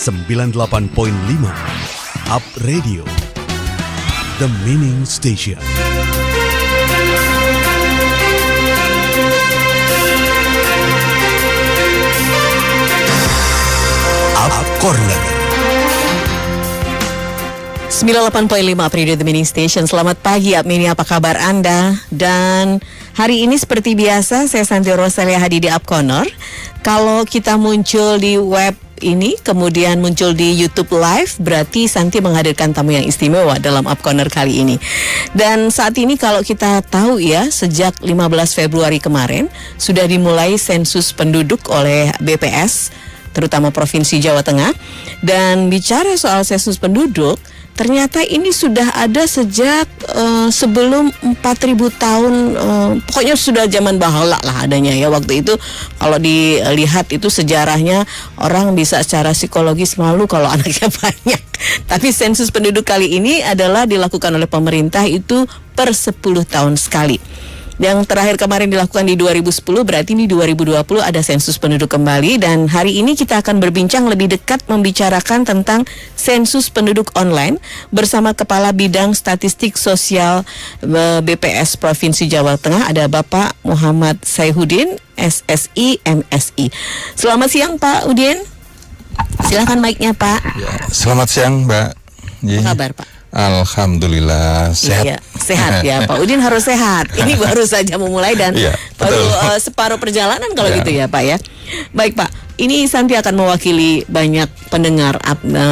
98.5 Up Radio, The Meaning Station. Up Corner 98.5 Radio The Meaning Station. Selamat pagi Apmini, apa kabar Anda? Dan hari ini seperti biasa saya Santi Rosalia hadir di Up Corner. Kalau kita muncul di web ini kemudian muncul di YouTube Live, berarti Santi menghadirkan tamu yang istimewa dalam Up Corner kali ini. Dan saat ini kalau kita tahu ya, sejak 15 Februari kemarin sudah dimulai sensus penduduk oleh BPS, terutama Provinsi Jawa Tengah. Dan bicara soal sensus penduduk, ternyata ini sudah ada sejak sebelum 4.000 tahun, pokoknya sudah zaman bahala lah adanya ya. Waktu itu kalau dilihat itu sejarahnya, orang bisa secara psikologis malu kalau anaknya banyak. Tapi sensus penduduk kali ini adalah dilakukan oleh pemerintah itu per 10 tahun sekali. Yang terakhir kemarin dilakukan di 2010, berarti di 2020 ada sensus penduduk kembali. Dan hari ini kita akan berbincang lebih dekat membicarakan tentang sensus penduduk online bersama Kepala Bidang Statistik Sosial BPS Provinsi Jawa Tengah, ada Bapak Muhammad Saihuddin, SSI MSI. Selamat siang Pak Udin. Silakan mic-nya Pak. Ya, selamat siang Mbak. Apa kabar Pak? Alhamdulillah sehat. Iya, sehat ya Pak Udin, harus sehat. Ini baru saja memulai dan ya, baru separuh perjalanan kalau ya. gitu ya Pak ya. Baik Pak, ini Santi akan mewakili banyak pendengar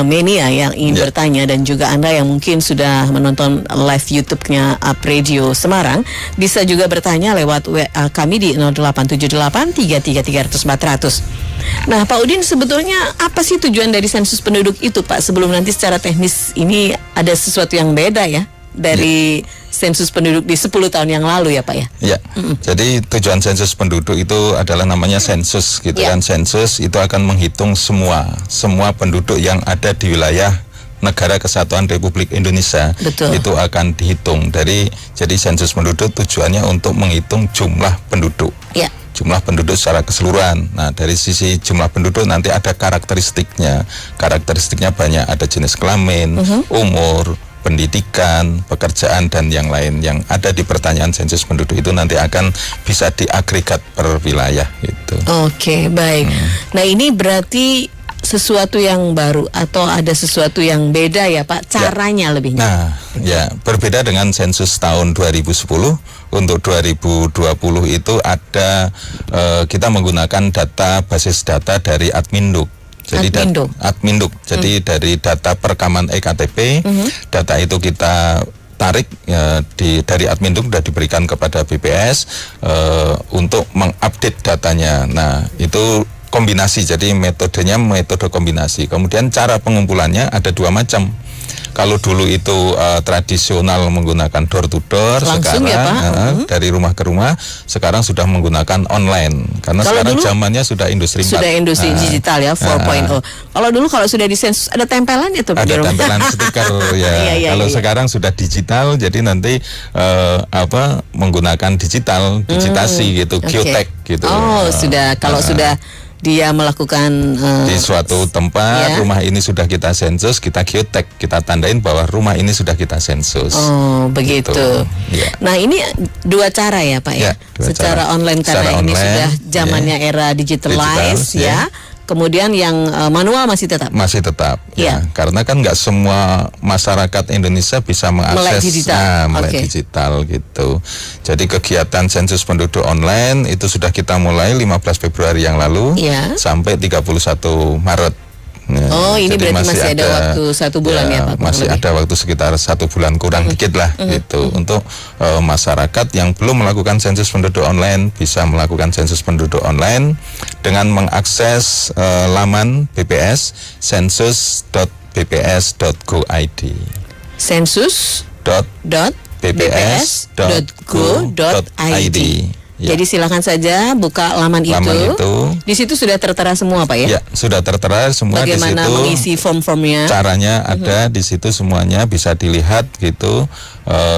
Mania yang ingin bertanya, dan juga Anda yang mungkin sudah menonton live YouTube-nya Up Radio Semarang bisa juga bertanya lewat WA kami di 0878 333 400. Nah Pak Udin, sebetulnya apa sih tujuan dari sensus penduduk itu Pak? Sebelum nanti secara teknis ini ada sesuatu yang beda ya dari sensus penduduk di 10 tahun yang lalu ya Pak ya? Ya, jadi tujuan sensus penduduk itu adalah namanya sensus gitu kan. Sensus itu akan menghitung semua penduduk yang ada di wilayah Negara Kesatuan Republik Indonesia. Betul. Itu akan dihitung jadi sensus penduduk tujuannya untuk menghitung jumlah penduduk. Ya. Jumlah penduduk secara keseluruhan. Nah, dari sisi jumlah penduduk nanti ada karakteristiknya. Karakteristiknya banyak, ada jenis kelamin, umur, pendidikan, pekerjaan, dan yang lain yang ada di pertanyaan sensus penduduk itu nanti akan bisa diagregat per wilayah gitu. Oke, baik. Nah, ini berarti sesuatu yang baru atau ada sesuatu yang beda ya Pak, caranya lebihnya? Nah, ya berbeda dengan sensus tahun 2010. Untuk 2020 itu ada kita menggunakan basis data dari Adminduk. Jadi Adminduk. Jadi dari data perekaman EKTP, data itu kita tarik dari Adminduk, sudah diberikan kepada BPS untuk mengupdate datanya. Nah, itu kombinasi, jadi metodenya metode kombinasi. Kemudian cara pengumpulannya ada dua macam. Kalau dulu itu tradisional menggunakan door to door, langsung sekarang ya, Pak? Dari rumah ke rumah, sekarang sudah menggunakan online. Karena kalau sekarang zamannya sudah industri 4. Sudah industri digital ya, 4.0. Kalau sudah disensus ada tempelan itu? Ada tempelan stiker ya. Kalau sekarang sudah digital, jadi nanti menggunakan digitasi gitu, geotek gitu. Sudah kalau sudah dia melakukan di suatu tempat, rumah ini sudah kita sensus, kita geotek, kita tandain bahwa rumah ini sudah kita sensus. Oh, begitu. Ya. Nah, ini dua cara ya Pak ya? Secara cara online, karena secara ini online, sudah zamannya era digitalize ya. Kemudian yang manual masih tetap? Masih tetap, ya. Karena kan nggak semua masyarakat Indonesia bisa mengakses melek digital gitu. Jadi kegiatan sensus penduduk online itu sudah kita mulai 15 Februari yang lalu sampai 31 Maret. Ini berarti masih ada waktu 1 bulan ya Pak? Masih ada waktu sekitar 1 bulan kurang dikit lah gitu. Untuk masyarakat yang belum melakukan sensus penduduk online bisa melakukan sensus penduduk online dengan mengakses laman BPS sensus.bps.go.id. sensus.bps.go.id. Jadi silakan saja buka laman itu. Di situ sudah tertera semua Pak ya? Ya, sudah tertera semua. Bagaimana di situ mengisi form-formnya? Caranya ada di situ semuanya bisa dilihat gitu.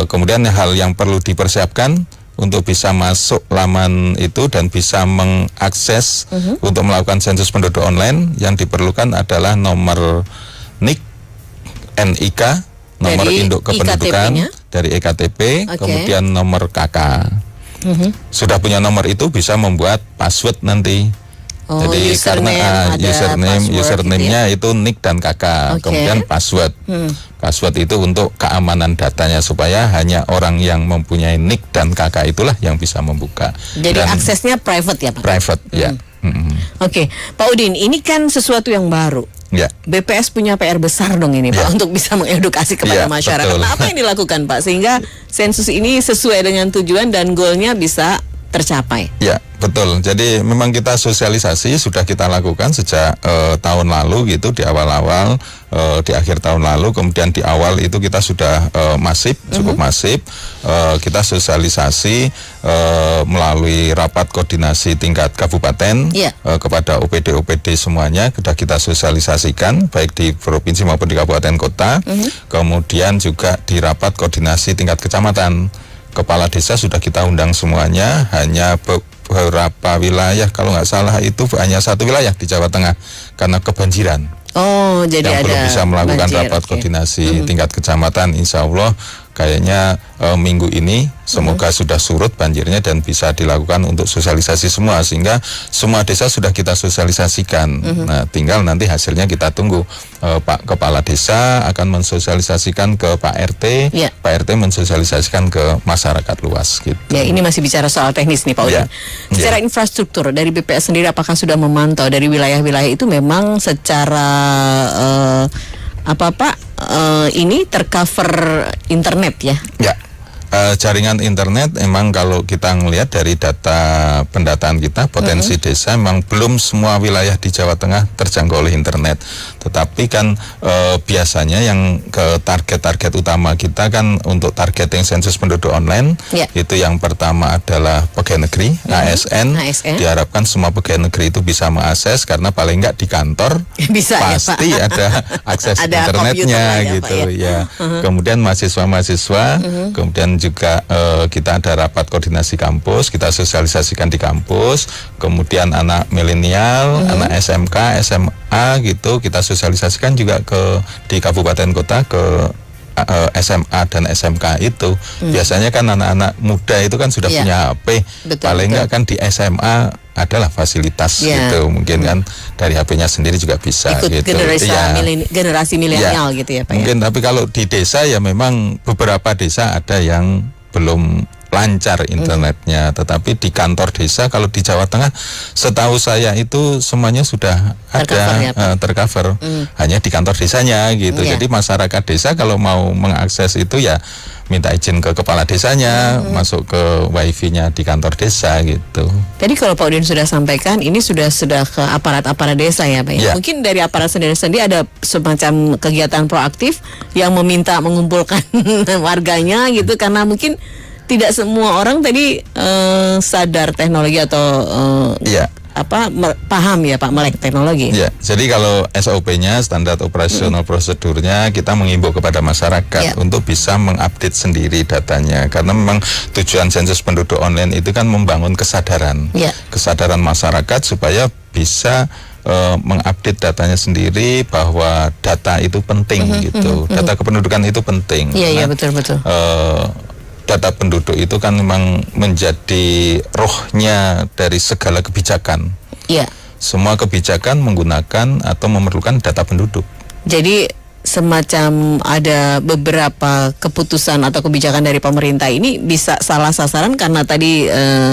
Kemudian hal yang perlu dipersiapkan untuk bisa masuk laman itu dan bisa mengakses untuk melakukan sensus penduduk online, yang diperlukan adalah nomor NIK, NIK, nomor Dari induk kependudukan IKTP-nya? dari EKTP, Oke. kemudian nomor KK. Sudah punya nomor itu bisa membuat password nanti. Oh, Jadi username, karena ada username-nya itu NIK dan KK, Oke. kemudian password. Password itu untuk keamanan datanya supaya hanya orang yang mempunyai NIK dan KK itulah yang bisa membuka. Jadi Dan aksesnya private ya Pak? private, ya. Oke, Pak Udin, ini kan sesuatu yang baru. Ya. BPS punya PR besar dong ini Pak Ya. untuk bisa mengedukasi kepada Ya, masyarakat. betul. Nah, apa yang dilakukan Pak sehingga sensus ini sesuai dengan tujuan dan goalnya bisa tercapai? Ya, betul. Jadi memang kita sosialisasi sudah kita lakukan sejak tahun lalu gitu, di awal-awal, di akhir tahun lalu, kemudian di awal itu kita sudah masif, cukup masif. Kita sosialisasi melalui rapat koordinasi tingkat kabupaten Ya. kepada OPD-OPD semuanya sudah kita sosialisasikan baik di provinsi maupun di kabupaten kota. Kemudian juga di rapat koordinasi tingkat kecamatan. Kepala desa sudah kita undang semuanya, hanya beberapa wilayah, kalau nggak salah itu hanya satu wilayah di Jawa Tengah karena kebanjiran. Oh, jadi Yang ada belum bisa melakukan banjir, rapat oke. koordinasi tingkat kecamatan, insya Allah kayaknya minggu ini semoga sudah surut banjirnya dan bisa dilakukan untuk sosialisasi semua, sehingga semua desa sudah kita sosialisasikan. Nah, tinggal nanti hasilnya kita tunggu. Pak Kepala Desa akan mensosialisasikan ke Pak RT, Ya. Pak RT mensosialisasikan ke masyarakat luas gitu. Ya, ini masih bicara soal teknis nih Pak Udin. Ya. Secara Ya. infrastruktur dari BPS sendiri apakah sudah memantau dari wilayah-wilayah itu memang secara ini tercover internet ya? Ya, jaringan internet emang kalau kita ngelihat dari data pendataan kita, potensi desa memang belum semua wilayah di Jawa Tengah terjangkau oleh internet. Tetapi kan biasanya yang ke target-target utama kita kan untuk targeting sensus penduduk online, Ya. itu yang pertama adalah pegawai negeri, ASN. ASN. Diharapkan semua pegawai negeri itu bisa mengakses, karena paling enggak di kantor Bisa ya, Pak? pasti ada akses Ada internetnya komputer ya, gitu Pak, ya. Kemudian mahasiswa-mahasiswa, kemudian juga kita ada rapat koordinasi kampus, kita sosialisasikan di kampus. Kemudian anak milenial, anak SMK, SMA gitu, kita sosialisasikan juga di kabupaten kota ke SMA dan SMK itu. Biasanya kan anak-anak muda itu kan sudah Iya. punya HP. Betul, Paling betul. enggak kan di SMA adalah fasilitas Iya. gitu. Mungkin kan dari HP-nya sendiri juga bisa Ikut gitu. generasi milenial gitu ya Pak ya? Mungkin tapi kalau di desa ya memang beberapa desa ada yang belum lancar internetnya, tetapi di kantor desa kalau di Jawa Tengah setahu saya itu semuanya sudah Tercover ya, Pak? tercover, hanya di kantor desanya gitu. Iya. Jadi masyarakat desa kalau mau mengakses itu ya minta izin ke kepala desanya, masuk ke wifi-nya di kantor desa gitu. Tadi kalau Pak Udin sudah sampaikan, ini sudah ke aparat-aparat desa ya Pak ya? Ya. Mungkin dari aparat sendiri ada semacam kegiatan proaktif yang meminta mengumpulkan warganya gitu, karena mungkin tidak semua orang tadi sadar teknologi atau Iya. paham ya Pak melek teknologi. Ya, jadi kalau SOP-nya, standar operasional prosedurnya, kita mengimbau kepada masyarakat Ya. untuk bisa mengupdate sendiri datanya, karena memang tujuan sensus penduduk online itu kan membangun kesadaran, Ya. kesadaran masyarakat supaya bisa mengupdate datanya sendiri, bahwa data itu penting gitu, data kependudukan itu penting. Iya, Karena, betul. data penduduk itu kan memang menjadi rohnya dari segala kebijakan. Iya. Semua kebijakan menggunakan atau memerlukan data penduduk. Jadi semacam ada beberapa keputusan atau kebijakan dari pemerintah ini bisa salah sasaran karena tadi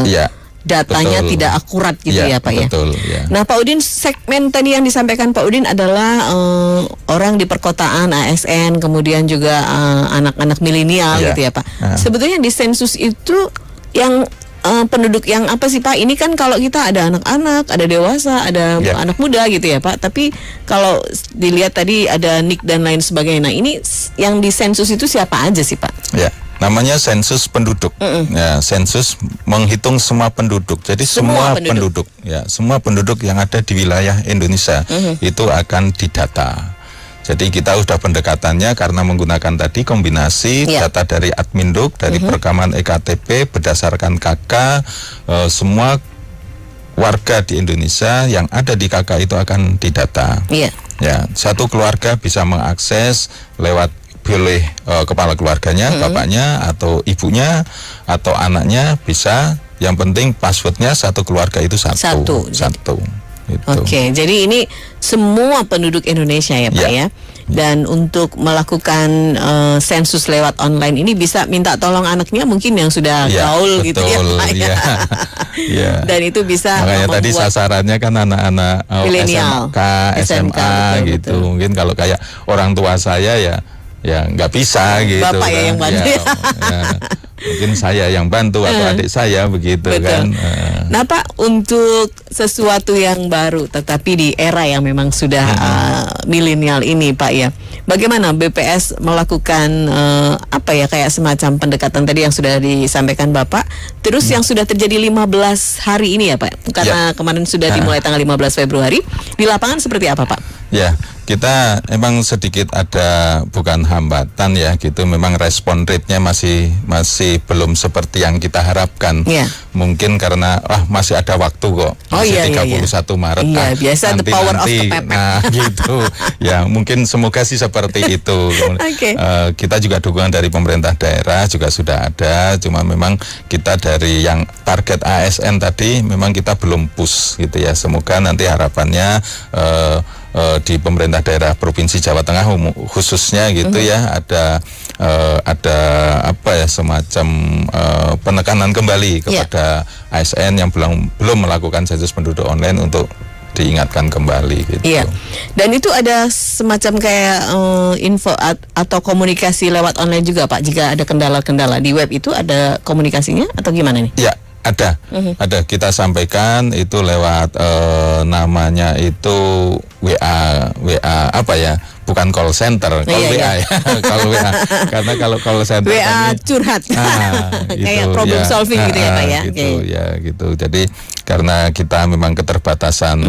Iya. datanya Betul. tidak akurat gitu ya Pak ya. Betul, ya. Nah Pak Udin, segmen tadi yang disampaikan Pak Udin adalah orang di perkotaan, ASN, kemudian juga anak-anak milenial Iya. gitu ya Pak. Nah. Sebetulnya di sensus itu yang penduduk yang apa sih Pak? Ini kan kalau kita ada anak-anak, ada dewasa, ada Iya. anak muda gitu ya Pak. Tapi kalau dilihat tadi ada NIK dan lain sebagainya. Nah ini yang di sensus itu siapa aja sih Pak? Ya, namanya sensus penduduk. Ya, sensus menghitung semua penduduk. Jadi Semua semua penduduk. penduduk, ya, semua penduduk yang ada di wilayah Indonesia itu akan didata. Jadi kita sudah pendekatannya karena menggunakan tadi kombinasi data dari Adminduk, dari perekaman EKTP berdasarkan KK, semua warga di Indonesia yang ada di KK itu akan didata. Ya, satu keluarga bisa mengakses lewat boleh kepala keluarganya, bapaknya atau ibunya atau anaknya bisa. Yang penting passwordnya satu keluarga itu satu. Gitu. Oke, jadi ini semua penduduk Indonesia ya Pak ya. Dan untuk melakukan sensus lewat online ini bisa minta tolong anaknya mungkin yang sudah gaul gitu ya Pak ya. Dan itu bisa makanya tadi sasarannya kan anak-anak SMK, SMA gitu. Betul. Mungkin kalau kayak orang tua saya ya nggak bisa gitu. Bapak ya yang bantu. Mungkin saya yang bantu atau adik saya begitu. Betul. Kan. Nah Pak, untuk sesuatu yang baru tetapi di era yang memang sudah milenial ini Pak ya, bagaimana BPS melakukan kayak semacam pendekatan tadi yang sudah disampaikan Bapak, terus yang sudah terjadi 15 hari ini ya Pak, karena kemarin sudah dimulai tanggal 15 Februari, di lapangan seperti apa Pak? Ya, kita emang sedikit ada bukan hambatan ya gitu, memang respon rate-nya masih belum seperti yang kita harapkan. Mungkin karena masih ada waktu kok. Masih 31 Maret. Biasa the power of kepepet. Nah, gitu. Ya, mungkin semoga sih seperti itu. Kita juga dukungan dari pemerintah daerah juga sudah ada, cuma memang kita dari yang target ASN tadi memang kita belum push gitu ya. Semoga nanti harapannya di pemerintah daerah Provinsi Jawa Tengah khususnya gitu ya ada semacam penekanan kembali kepada ASN yang belum melakukan sensus penduduk online untuk diingatkan kembali gitu. Dan itu ada semacam kayak info atau komunikasi lewat online juga Pak, jika ada kendala-kendala di web itu ada komunikasinya atau gimana nih? Ya, ada kita sampaikan itu lewat namanya itu WA bukan call center, call WA ya. Call WA. Karena kalau call center WA curhat. Kayak problem solving gitu ya Pak ya. Gitu ya gitu. Jadi karena kita memang keterbatasan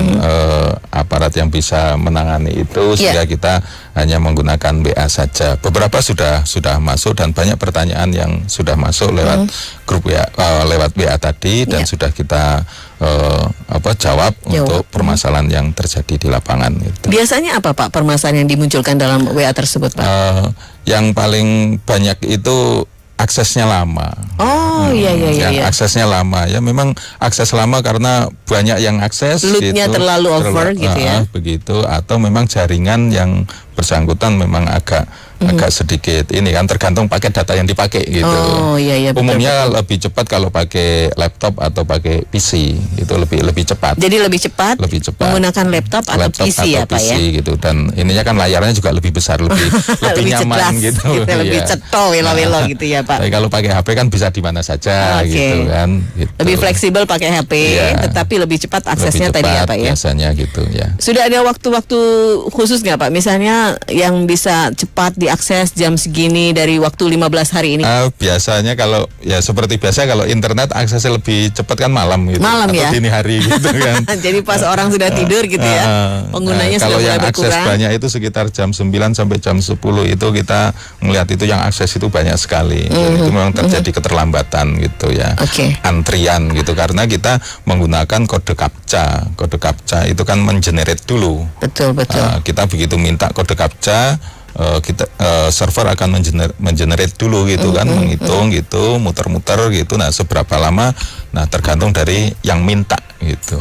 aparat yang bisa menangani itu, sehingga kita hanya menggunakan WA saja. Beberapa sudah masuk dan banyak pertanyaan yang sudah masuk lewat grup WA, lewat WA tadi dan sudah kita jawab untuk permasalahan yang terjadi di lapangan itu. Biasanya apa Pak permasalahan yang dimunculkan dalam WA tersebut Pak? Yang paling banyak itu aksesnya lama. Aksesnya lama ya, memang akses lama karena banyak yang akses. Loadnya gitu, terlalu over gitu ya. Begitu, atau memang jaringan yang bersangkutan memang agak sedikit ini kan, tergantung paket data yang dipakai gitu. Umumnya betul. Lebih cepat kalau pakai laptop atau pakai PC, itu lebih cepat. Jadi lebih cepat menggunakan laptop atau PC ya Pak ya. Gitu, dan ininya kan layarnya juga lebih besar, lebih nyaman gitu. Lebih cetol welo-welo gitu ya Pak. Kalau pakai HP kan bisa di mana saja gitu kan. Gitu. Lebih fleksibel pakai HP, tetapi lebih cepat aksesnya lebih cepat, tadi ya Pak ya. Biasanya gitu ya. Sudah ada waktu-waktu khusus nggak Pak? Misalnya yang bisa cepat diakses jam segini dari waktu 15 hari ini? Biasanya kalau ya seperti biasa, kalau internet aksesnya lebih cepat kan malam gitu. Malam atau ya? dini hari gitu kan. Jadi pas orang sudah tidur gitu ya, penggunanya sudah mulai berkurang. Kalau yang akses banyak itu sekitar jam 9 sampai jam 10 itu kita melihat itu yang akses itu banyak sekali. Itu memang terjadi keterlambatan gitu ya. Antrian gitu karena kita menggunakan kode CAPTCHA. Kode CAPTCHA itu kan mengenerate dulu. Betul. Kita begitu minta kode CAPTCHA, server akan mengenerate dulu gitu kan, menghitung gitu, muter-muter gitu. Nah, seberapa lama? Nah, tergantung dari yang minta gitu.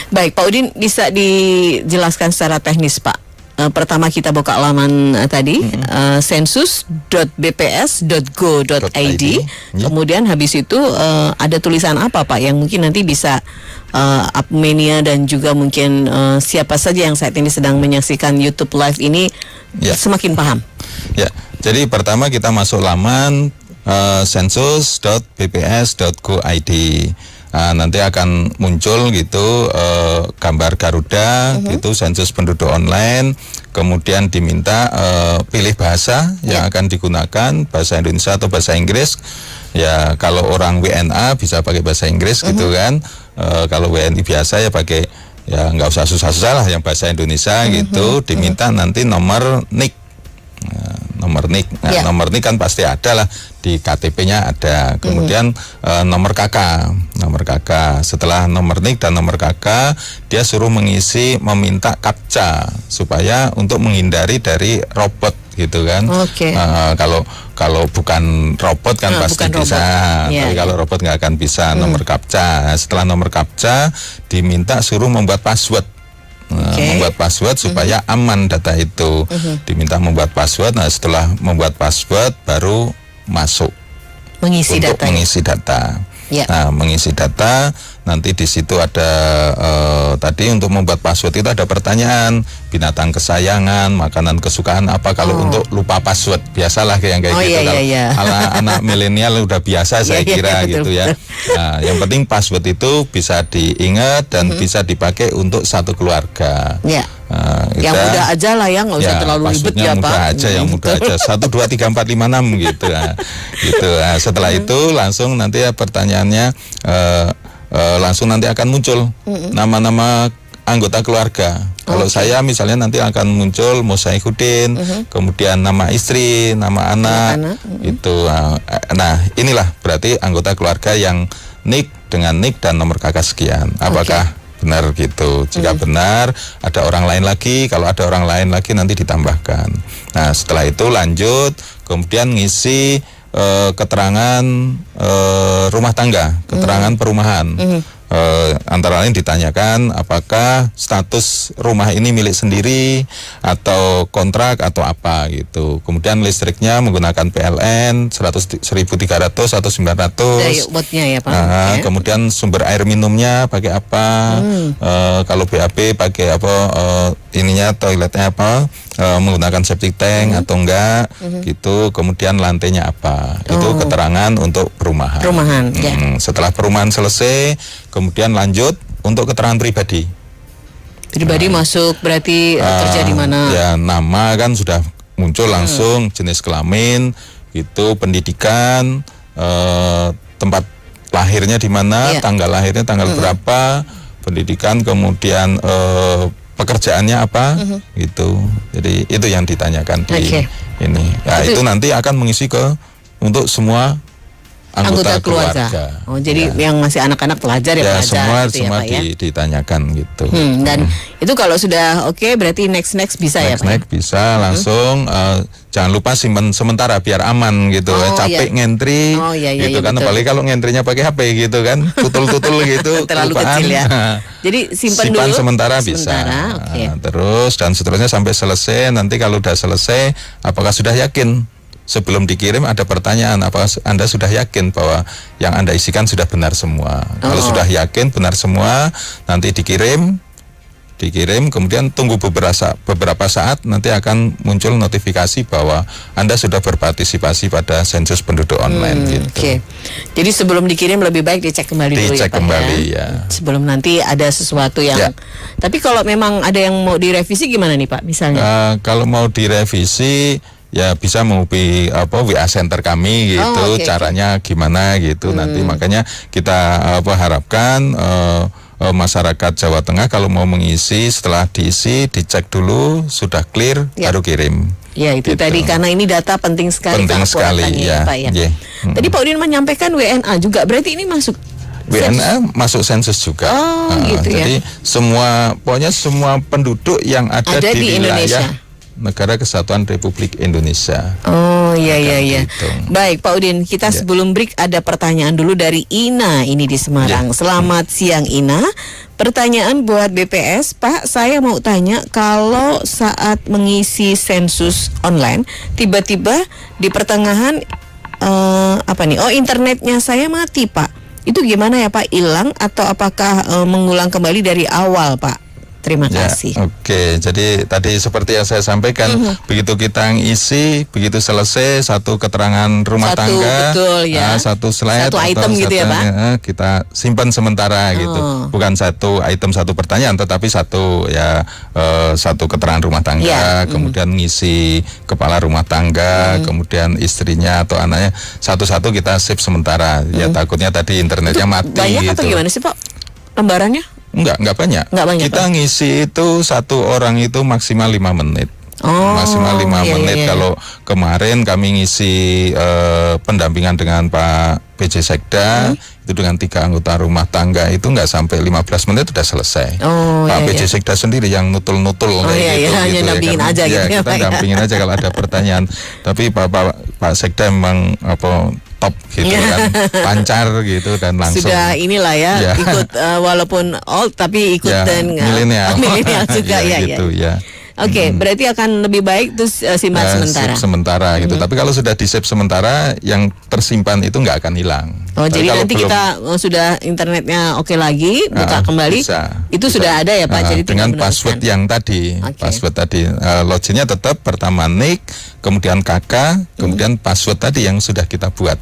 Baik, Pak Udin, bisa dijelaskan secara teknis Pak? Pertama kita buka laman tadi sensus.bps.go.id. Kemudian habis itu ada tulisan apa Pak yang mungkin nanti bisa Apmenia dan juga mungkin siapa saja yang saat ini sedang menyaksikan YouTube Live ini semakin paham. Ya, jadi pertama kita masuk laman sensus.bps.go.id. Nanti akan muncul gitu gambar Garuda gitu, sensus penduduk online. Kemudian diminta pilih bahasa yang akan digunakan, bahasa Indonesia atau bahasa Inggris. Ya, kalau orang WNA bisa pakai bahasa Inggris gitu kan. Kalau WNI biasa ya pakai ya nggak usah susah-susah lah, yang bahasa Indonesia gitu, diminta nanti nomor NIK. Nomor NIK, nomor NIK kan pasti ada lah, di KTP-nya ada. Kemudian nomor KK. Setelah nomor NIK dan nomor KK, dia suruh meminta CAPTCHA supaya untuk menghindari dari robot gitu kan. Kalau bukan robot kan pasti bisa, tapi kalau robot nggak akan bisa. Nomor CAPTCHA. Setelah nomor CAPTCHA, diminta suruh membuat password. Membuat password supaya aman data itu. Diminta membuat password. Nah, setelah membuat password baru masuk mengisi data. Nah, mengisi data, nanti di situ ada tadi untuk membuat password itu ada pertanyaan, binatang kesayangan, makanan kesukaan apa. Kalau untuk lupa password biasalah kayak gitu. Kalau anak milenial udah biasa saya kira gitu ya. Nah, yang penting password itu bisa diingat dan bisa dipakai untuk satu keluarga. Yang mudah aja lah ya, nggak usah terlalu ribet ya Pak. Yang mudah aja 1, 2, 3, 4, 5, 6 gitu. Gitu. Nah, setelah itu langsung nanti pertanyaannya langsung nanti akan muncul nama-nama anggota keluarga. Kalau saya misalnya nanti akan muncul Musaihuddin, kemudian nama istri, nama anak, itu. Nah, inilah berarti anggota keluarga yang NIK dengan NIK dan nomor KK sekian. Apakah benar gitu? Jika benar, ada orang lain lagi. Kalau ada orang lain lagi nanti ditambahkan. Nah, setelah itu lanjut, kemudian ngisi keterangan rumah tangga, keterangan perumahan. Antara lain ditanyakan apakah status rumah ini milik sendiri atau kontrak atau apa gitu. Kemudian listriknya menggunakan PLN 1.300 atau 900. Dari wattnya ya Pak. Kemudian sumber air minumnya pakai apa? Kalau BAB pakai apa? Ininya toiletnya apa? Menggunakan septic tank atau enggak gitu. Kemudian lantainya apa? Itu keterangan untuk perumahan. Setelah perumahan selesai, kemudian lanjut untuk keterangan pribadi. Masuk berarti kerja di mana? Ya, nama kan sudah muncul langsung, jenis kelamin, gitu, pendidikan, tempat lahirnya di mana, tanggal lahirnya tanggal berapa, pendidikan, kemudian pekerjaannya apa, gitu. Jadi itu yang ditanyakan di ini. Ya, itu nanti akan mengisi untuk semua anggota keluarga. Jadi yang masih anak-anak pelajar ya pelajar semua gitu ya, Pak, ditanyakan gitu. Dan itu kalau sudah berarti next bisa ya Pak. Next bisa langsung. Jangan lupa simpan sementara biar aman gitu. Capek ngentri gitu kan. Apalagi kalau ngentrinya pakai HP gitu kan, tutul-tutul gitu. Terlalu kelupaan. Kecil ya. Jadi simpan dulu. Sementara bisa. Terus dan seterusnya sampai selesai. Nanti kalau udah selesai, apakah sudah yakin? Sebelum dikirim ada pertanyaan, apakah Anda sudah yakin bahwa yang Anda isikan sudah benar semua? Kalau sudah yakin benar semua, nanti dikirim, kemudian tunggu beberapa saat, nanti akan muncul notifikasi bahwa Anda sudah berpartisipasi pada sensus penduduk online gitu. Jadi sebelum dikirim lebih baik dicek kembali dulu ya Pak ya. Sebelum nanti ada sesuatu yang Tapi kalau memang ada yang mau direvisi gimana nih Pak misalnya? Kalau mau direvisi ya bisa menghubungi WA center kami gitu. Caranya gimana gitu. Nanti makanya kita harapkan masyarakat Jawa Tengah kalau mau mengisi, setelah diisi dicek dulu sudah clear baru kirim. Ya itu tadi, karena ini data penting sekali. Penting sekali Pak ya. Tadi Pak Udin menyampaikan WNA juga, berarti ini masuk WNA masuk sensus juga. Jadi pokoknya semua penduduk yang ada di wilayah Negara Kesatuan Republik Indonesia. Baik Pak Udin, kita sebelum break ada pertanyaan dulu dari Ina ini di Semarang. Selamat siang Ina. Pertanyaan buat BPS, Pak, saya mau tanya kalau saat mengisi sensus online tiba-tiba di pertengahan internetnya saya mati Pak. Itu gimana ya Pak? Hilang atau apakah mengulang kembali dari awal Pak? Terima kasih. Jadi tadi seperti yang saya sampaikan, begitu kita ngisi, begitu selesai satu keterangan rumah tangga, satu slide, satu item gitu ya Pak? Kita simpan sementara gitu, bukan satu item satu pertanyaan, tetapi satu keterangan rumah tangga, kemudian ngisi kepala rumah tangga, kemudian istrinya atau anaknya, satu-satu kita save sementara. Ya takutnya tadi internetnya mati. Banyak gitu. Atau gimana sih Pak lembarannya? Enggak banyak. Enggak banyak, Kita ngisi itu satu orang itu maksimal 5 menit. Maksimal 5 menit. Kalau kemarin kami ngisi pendampingan dengan Pak PJ Sekda itu dengan 3 anggota rumah tangga itu nggak sampai 15 menit sudah selesai. Pak PJ Sekda sendiri yang nutul-nutul hanya dampingin aja gitu ya, kita Pak, dampingin aja kalau ada pertanyaan. Tapi Pak Sekda memang top gitu kan, pancar gitu dan langsung sudah inilah ya. Ikut walaupun old tapi ikut dan milenial juga gitu ya. Oke, berarti akan lebih baik itu simpan sementara. Sementara gitu. Tapi kalau sudah di save sementara, yang tersimpan itu nggak akan hilang. Jadi nanti kita sudah internetnya oke lagi, buka kembali, itu bisa. Sudah ada ya Pak. Jadi dengan password yang tadi, password tadi, loginnya tetap pertama nick, kemudian KK, kemudian password tadi yang sudah kita buat.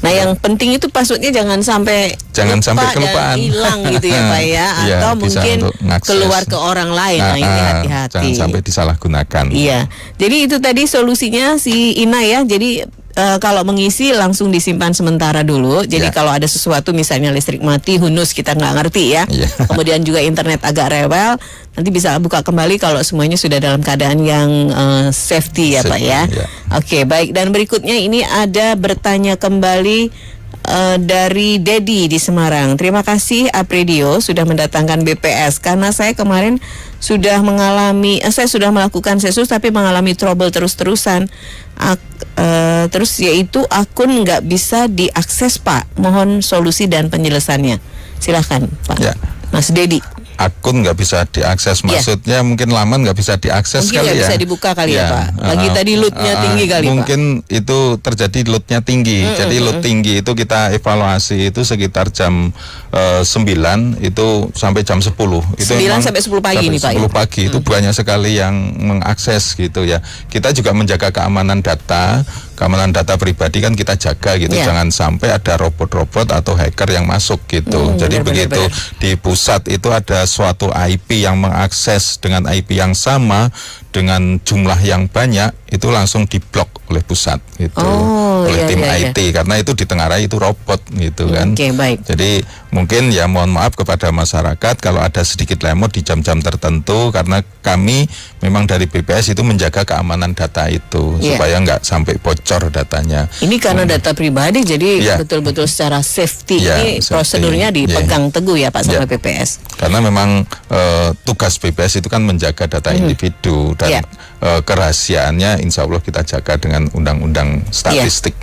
Nah, yang penting itu passwordnya jangan sampai kelupaan, hilang gitu ya Pak ya, atau mungkin keluar ke orang lain. Nah, ini hati-hati. Jangan sampai disalahgunakan. Iya. Jadi itu tadi solusinya si Ina ya. Jadi kalau mengisi langsung disimpan sementara dulu. Jadi kalau ada sesuatu misalnya listrik mati, hunus kita nggak ngerti ya. Kemudian juga internet agak rewel, nanti bisa buka kembali kalau semuanya sudah dalam keadaan yang safety ya Pak ya. Oke, baik. Dan berikutnya ini ada bertanya kembali dari Dedi di Semarang. Terima kasih Apredio sudah mendatangkan BPS karena saya kemarin sudah mengalami, saya sudah melakukan sensus tapi mengalami trouble terus-terusan. Terus yaitu akun nggak bisa diakses Pak. Mohon solusi dan penjelasannya. Silahkan Pak. Mas Dedi. Akun nggak bisa diakses, maksudnya mungkin laman nggak bisa diakses mungkin kali ya. Bisa dibuka kali ya Pak. Lagi tadi loadnya tinggi kali mungkin Pak. Itu terjadi loadnya tinggi. Jadi load tinggi itu kita evaluasi itu sekitar jam 9 itu sampai jam 10. Itu 9 sampai 10 pagi nih Pak. 10 pagi itu banyak sekali yang mengakses gitu ya. Kita juga menjaga keamanan data pribadi kan kita jaga gitu. Jangan sampai ada robot-robot atau hacker yang masuk gitu. Jadi begitu di pusat itu ada suatu IP yang mengakses dengan IP yang sama dengan jumlah yang banyak, itu langsung diblok oleh pusat gitu, oleh tim IT karena itu ditengarai itu robot gitu kan. Baik. Jadi mungkin ya mohon maaf kepada masyarakat kalau ada sedikit lemot di jam-jam tertentu karena kami memang dari BPS itu menjaga keamanan data itu supaya nggak sampai bocor datanya. Ini karena data pribadi jadi betul-betul secara safety ini prosedurnya dipegang teguh ya Pak sama BPS. Karena memang tugas BPS itu kan menjaga data individu dan kerahasiaannya insya Allah kita jaga dengan undang-undang statistik.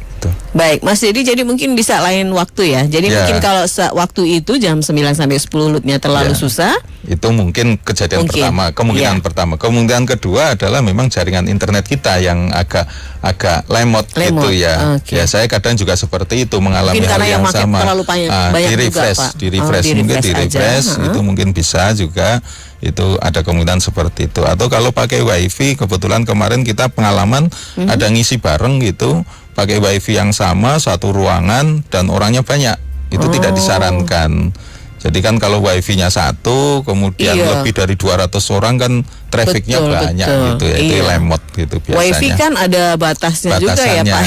Baik, Mas jadi mungkin bisa lain waktu ya. Jadi mungkin kalau waktu itu jam 9 sampai 10 loadnya terlalu susah. Itu mungkin kejadian pertama, kemungkinan pertama. Kemungkinan kedua adalah memang jaringan internet kita yang agak lemot. Gitu ya. Ya saya kadang juga seperti itu mengalami hal yang sama. Di refresh itu mungkin bisa juga. Itu ada kemungkinan seperti itu. Atau kalau pakai wifi, kebetulan kemarin kita pengalaman ada ngisi bareng gitu, pakai wifi yang sama satu ruangan dan orangnya banyak, itu tidak disarankan. Jadi kan kalau wifi-nya satu, kemudian lebih dari 200 orang kan trafficnya banyak gitu ya, itu lemot gitu biasanya. Wifi kan ada batasnya juga ya Pak.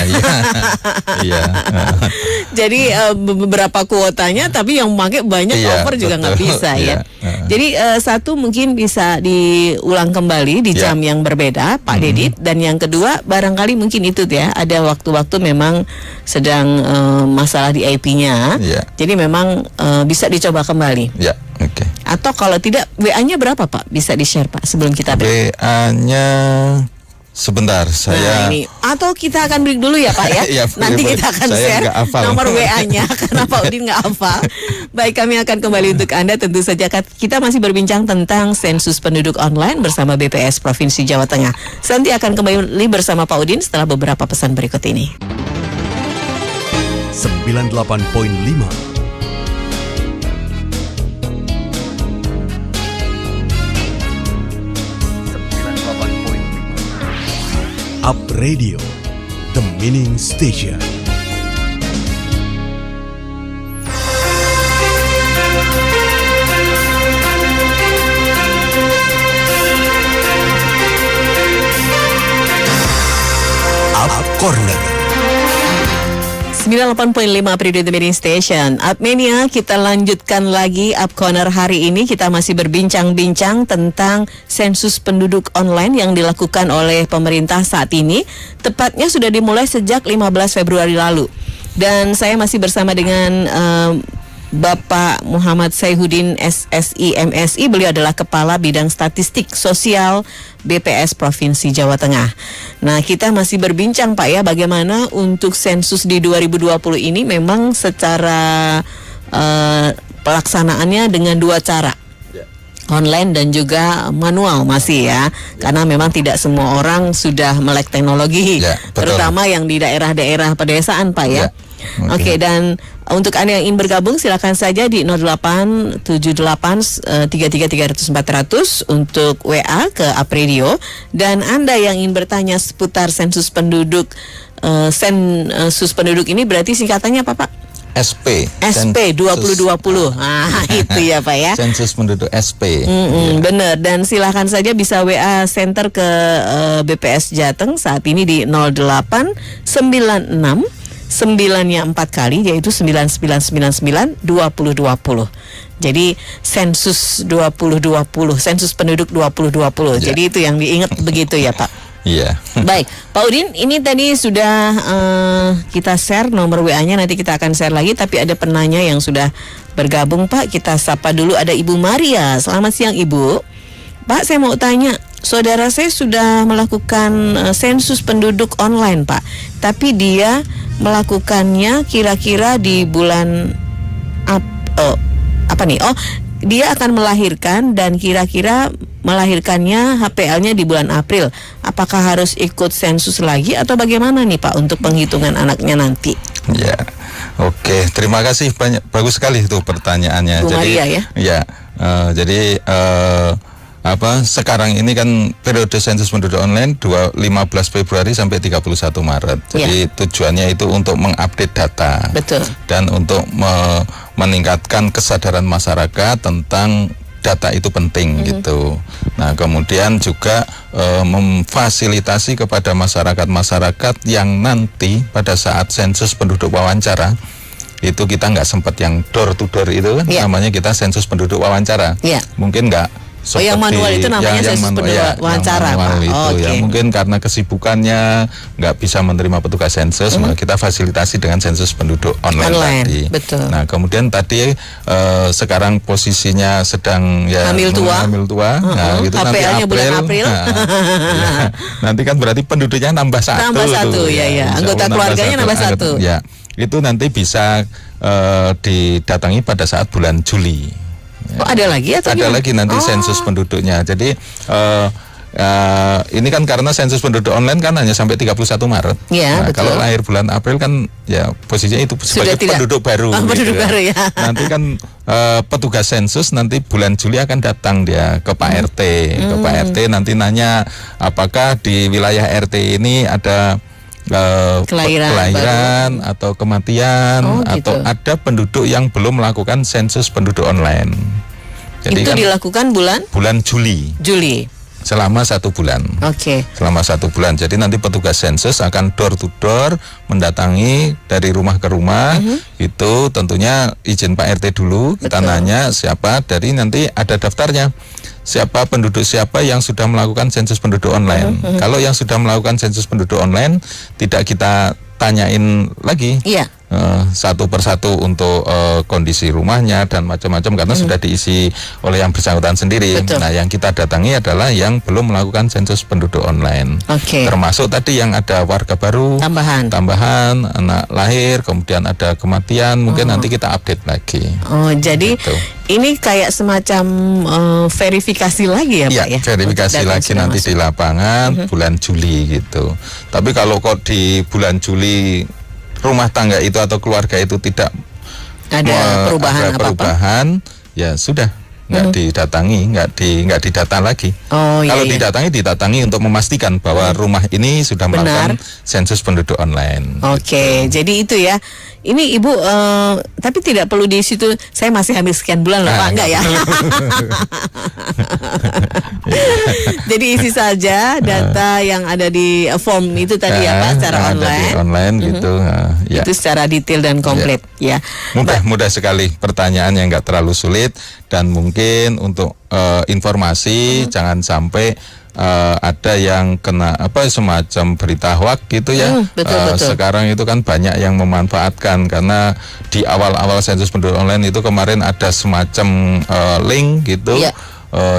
Jadi beberapa kuotanya, tapi yang pakai banyak over juga nggak bisa ya. Jadi satu mungkin bisa diulang kembali di jam yang berbeda Pak Dedit, dan yang kedua barangkali mungkin itu ya ada waktu-waktu memang sedang masalah di IP-nya. Jadi memang bisa dicoba kembali. Atau kalau tidak, WA-nya berapa Pak? Bisa di-share Pak sebelum kita break. WA-nya sebentar saya. Atau kita akan break dulu ya Pak ya. Nanti kita akan share nomor WA-nya karena Pak Udin nggak hafal. Baik, kami akan kembali untuk Anda. Tentu saja kita masih berbincang tentang sensus penduduk online bersama BPS Provinsi Jawa Tengah. Nanti akan kembali bersama Pak Udin setelah beberapa pesan berikut ini. 98.5 Up Radio, the Meaning Station. Up Corner. 98.5 periode The Meeting Station. Upmania, kita lanjutkan lagi Up Corner hari ini. Kita masih berbincang-bincang tentang sensus penduduk online yang dilakukan oleh pemerintah saat ini. Tepatnya sudah dimulai sejak 15 Februari lalu. Dan saya masih bersama dengan Bapak Muhammad Saihuddin SSI MSI. Beliau adalah Kepala Bidang Statistik Sosial BPS Provinsi Jawa Tengah. Nah, kita masih berbincang Pak ya, bagaimana untuk sensus di 2020 ini memang secara pelaksanaannya dengan dua cara, online dan juga manual masih ya, karena memang tidak semua orang sudah melek teknologi, terutama yang di daerah-daerah pedesaan Pak ya. Oke, dan untuk Anda yang ingin bergabung silakan saja di 0878333400 untuk WA ke Up Radio, dan Anda yang ingin bertanya seputar sensus penduduk sensus penduduk ini berarti singkatannya apa Pak? SP 2020. Itu ya Pak ya. Sensus penduduk SP. Bener, dan silahkan saja bisa WA center ke BPS Jateng saat ini di 0896 9-nya 4 kali, yaitu 9999 2020. Jadi sensus 2020, sensus penduduk 2020. Jadi itu yang diingat begitu ya Pak. Iya. Baik, Pak Udin, ini tadi sudah kita share nomor WA-nya, nanti kita akan share lagi. Tapi ada penanya yang sudah bergabung Pak. Kita sapa dulu, ada Ibu Maria. Selamat siang Ibu. Pak, saya mau tanya, saudara saya sudah melakukan sensus penduduk online Pak, tapi dia melakukannya kira-kira di bulan dia akan melahirkan dan kira-kira melahirkannya HPL-nya di bulan April. Apakah harus ikut sensus lagi atau bagaimana nih Pak untuk penghitungan anaknya nanti? Ya, oke, terima kasih banyak, bagus sekali itu pertanyaannya. Bu jadi, Maria ya. Ya, jadi sekarang ini kan periode sensus penduduk online 15 Februari sampai 31 Maret. Jadi tujuannya itu untuk mengupdate data. Betul. Dan untuk meningkatkan kesadaran masyarakat tentang data itu penting gitu. Nah, kemudian juga memfasilitasi kepada masyarakat yang nanti pada saat sensus penduduk wawancara itu kita nggak sempat yang door to door itu kan, namanya kita sensus penduduk wawancara. Mungkin nggak yang manual itu namanya sensus penduduk wawancara. Ya mungkin karena kesibukannya nggak bisa menerima petugas sensus, maka kita fasilitasi dengan sensus penduduk online tadi. Betul. Nah, kemudian tadi sekarang posisinya sedang hamil tua. Nah, itu nanti April. Nanti kan berarti penduduknya nambah satu. Ya. Anggota keluarganya nambah satu. Ya, itu nanti bisa didatangi pada saat bulan Juli. Ada lagi atau ada gimana? Lagi nanti sensus penduduknya. Jadi ini kan karena sensus penduduk online kan hanya sampai 31 Maret. Ya, kalau lahir bulan April kan ya posisinya itu sebagai penduduk baru. Penduduk baru ya. Nanti kan petugas sensus nanti bulan Juli akan datang dia ke Pak RT. Ke Pak RT nanti nanya apakah di wilayah RT ini ada kelahiran atau kematian atau ada penduduk yang belum melakukan sensus penduduk online. Jadi itu kan dilakukan bulan Juli selama 1 bulan. Selama 1 bulan. Jadi nanti petugas sensus akan door to door mendatangi dari rumah ke rumah. Itu tentunya izin Pak RT dulu. Kita nanya siapa, dari nanti ada daftarnya. Siapa penduduk siapa yang sudah melakukan sensus penduduk online. Kalau yang sudah melakukan sensus penduduk online tidak kita tanyain lagi satu persatu untuk kondisi rumahnya dan macam-macam karena sudah diisi oleh yang bersangkutan sendiri. Nah, yang kita datangi adalah yang belum melakukan sensus penduduk online. Termasuk tadi yang ada warga baru, tambahan anak lahir, kemudian ada kematian, mungkin nanti kita update lagi. Jadi ini kayak semacam verifikasi lagi ya Pak ya? Verifikasi lagi nanti di lapangan bulan Juli gitu. Tapi kalau kok di bulan Juli rumah tangga itu atau keluarga itu tidak ada perubahan, ya sudah nggak didatangi, nggak didata lagi. Oh, Kalau iya. didatangi untuk memastikan bahwa rumah ini sudah melakukan sensus penduduk online. Oke, jadi itu ya. Ini Ibu, tapi tidak perlu di situ. Saya masih hamil sekian bulan loh, Pak, enggak ya? Jadi isi saja data yang ada di form itu tadi ya Pak, secara ada online. di online gitu. Ya. Itu secara detail dan komplit ya. Mudah sekali, pertanyaan yang nggak terlalu sulit, dan mungkin untuk informasi jangan sampai ada yang kena semacam berita hoax gitu ya. Betul. Sekarang itu kan banyak yang memanfaatkan, karena di awal-awal sensus penduduk online itu kemarin ada semacam link gitu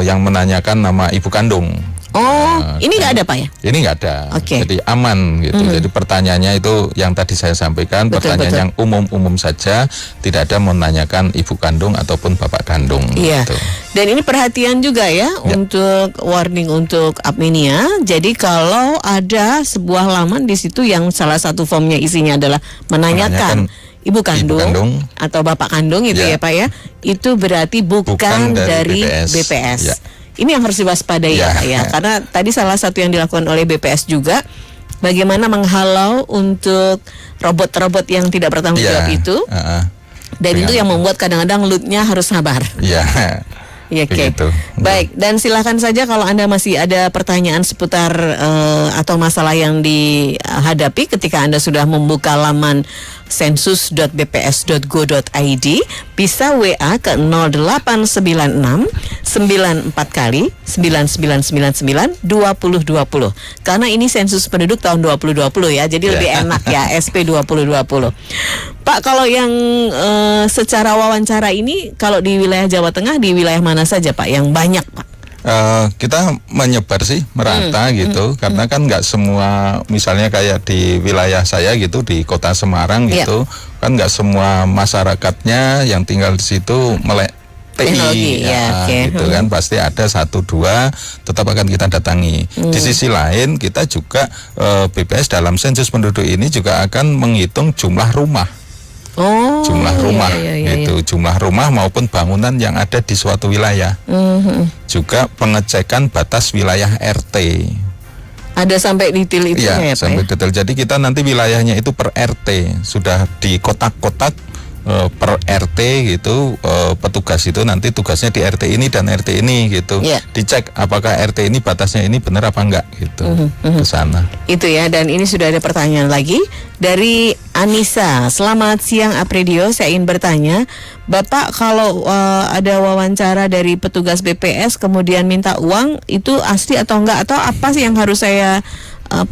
yang menanyakan nama ibu kandung. Oh, ini nggak ada Pak ya? Ini nggak ada, Oke. jadi aman gitu. Jadi pertanyaannya itu yang tadi saya sampaikan, pertanyaan yang umum-umum saja, tidak ada menanyakan ibu kandung ataupun bapak kandung. Iya. Gitu. Dan ini perhatian juga ya untuk warning untuk Apmenia. Jadi kalau ada sebuah laman di situ yang salah satu formnya isinya adalah menanyakan ibu kandung atau bapak kandung itu ya Pak ya, itu berarti bukan dari BPS. Ya. Ini yang harus diwaspadai ya Pak ya, karena tadi salah satu yang dilakukan oleh BPS juga bagaimana menghalau untuk robot-robot yang tidak bertanggung jawab itu, dan itu yang membuat kadang-kadang lootnya harus sabar. Iya. Ya, oke. Baik, dan silakan saja kalau Anda masih ada pertanyaan seputar atau masalah yang dihadapi ketika Anda sudah membuka laman sensus.bps.go.id, bisa WA ke 0896 94 kali 9999 2020. Karena ini sensus penduduk tahun 2020 ya, jadi lebih enak ya, SP 2020. Pak, kalau yang secara wawancara ini, kalau di wilayah Jawa Tengah, di wilayah mana saja Pak yang banyak Pak? Kita menyebar sih, merata gitu, karena kan nggak semua, misalnya kayak di wilayah saya gitu, di kota Semarang gitu, kan nggak semua masyarakatnya yang tinggal di situ melek TI, gitu kan, pasti ada 1-2 tetap akan kita datangi. Di sisi lain kita juga BPS dalam sensus penduduk ini juga akan menghitung jumlah rumah. Jumlah rumah itu jumlah rumah maupun bangunan yang ada di suatu wilayah. Juga pengecekan batas wilayah RT. Ada sampai detail itu ya Pak? Sampai detail. Jadi kita nanti wilayahnya itu per RT, sudah di kotak-kotak per RT gitu, petugas itu nanti tugasnya di RT ini dan RT ini gitu. Dicek apakah RT ini batasnya ini benar apa enggak gitu. Ke sana. Itu ya, dan ini sudah ada pertanyaan lagi dari Anissa. Selamat siang Apredio, saya ingin bertanya, Bapak kalau ada wawancara dari petugas BPS kemudian minta uang, itu asli atau enggak, atau apa sih yang harus saya